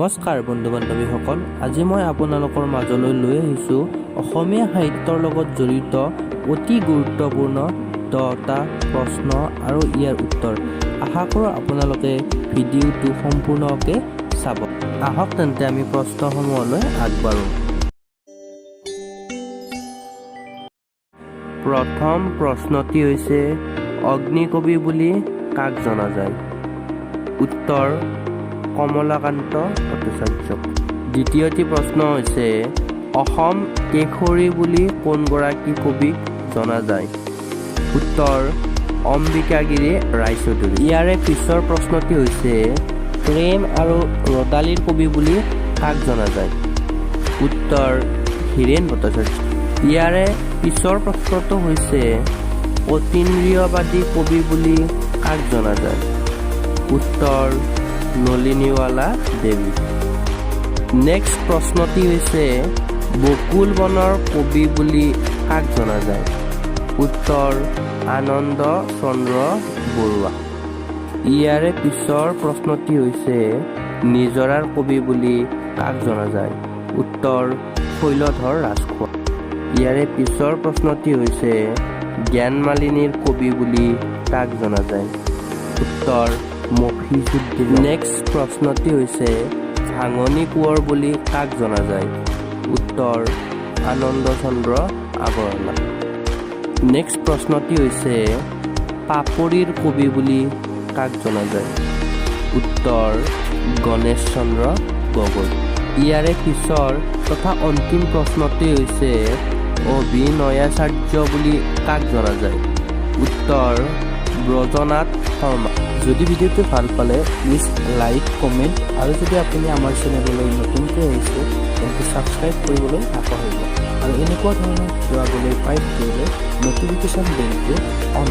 নমস্কাৰ বন্ধু বান্ধৱীসকল, আজি মই আপোনালোকৰ মাজলৈ লৈ আহিছোঁ অসমীয়া সাহিত্যৰ লগত জড়িত অতি গুৰুত্বপূৰ্ণ 10টা প্ৰশ্ন আৰু ইয়াৰ উত্তৰ। আশা কৰোঁ আপোনালোকে ভিডিঅ'টো সম্পূৰ্ণকৈ চাব। আহক তেন্তে আমি প্ৰশ্নসমূহলৈ আগবাঢ়োঁ। প্ৰথম প্ৰশ্নটি হৈছে অগ্নিকবি বুলি কাক জনা যায়? উত্তৰ কমলাকান্ত ভট্টাচাৰ্য। দ্বিতীয়টি প্ৰশ্ন হৈছে অসম কেশৰী বুলি কোনগৰাকী কবিক জনা যায়? উত্তৰ অম্বিকাগিৰি ৰায়চৌধুৰী। ইয়াৰে পিছৰ প্ৰশ্নটি হৈছে প্ৰেম আৰু ৰদালিৰ কবি বুলি কাক জনা যায়? উত্তৰ হীৰেণ ভট্টাচাৰ্য। ইয়াৰে পিছৰ প্ৰশ্নটো হৈছে অতীন্দ্ৰিয়বাদী কবি বুলি কাক জনা যায়? উত্তৰ নলিনীৱালা দেৱী। নেক্সট প্ৰশ্নটি হৈছে বকুল বনৰ কবি বুলি কাক জনা যায়? উত্তৰ আনন্দ চন্দ্ৰ বৰুৱা। ইয়াৰে পিছৰ প্ৰশ্নটি হৈছে নিজৰাৰ কবি বুলি কাক জনা যায়? উত্তৰ শৈলধৰ ৰাজখোৱা। ইয়াৰে পিছৰ প্ৰশ্নটি হৈছে জ্ঞানমালিনীৰ কবি বুলি কাক জনা যায়? উত্তৰ মফিজুদ্দিন। নেক্সট প্ৰশ্নটি হৈছে ভাঙনি কোঁৱৰ বুলি কাক জনা যায়? উত্তৰ আনন্দ চন্দ্ৰ আগৰৱালা। নেক্সট প্ৰশ্নটি হৈছে পাপৰিৰ কবি বুলি কাক জনা যায়? উত্তৰ গণেশ চন্দ্ৰ গগৈ। ইয়াৰে পিছৰ তথা অন্তিম প্ৰশ্নটি হৈছে অভিনয়াচাৰ্য বুলি কাক জনা যায়? উত্তৰ ব্ৰজনাথ শৰ্মা। যদি ভিডিঅ'টো ভাল পালে প্লিজ লাইক, কমেণ্ট আৰু যদি আপুনি আমাৰ চেনেললৈ নতুনকৈ আহিছে তেন্তে ছাবস্ক্ৰাইব কৰিবলৈ নাপাহৰিব আৰু এনেকুৱা ধৰণৰ ভিডিঅ' আগলৈ পাই থাকিবলৈ ন'টিফিকেশ্যন বেলটো অন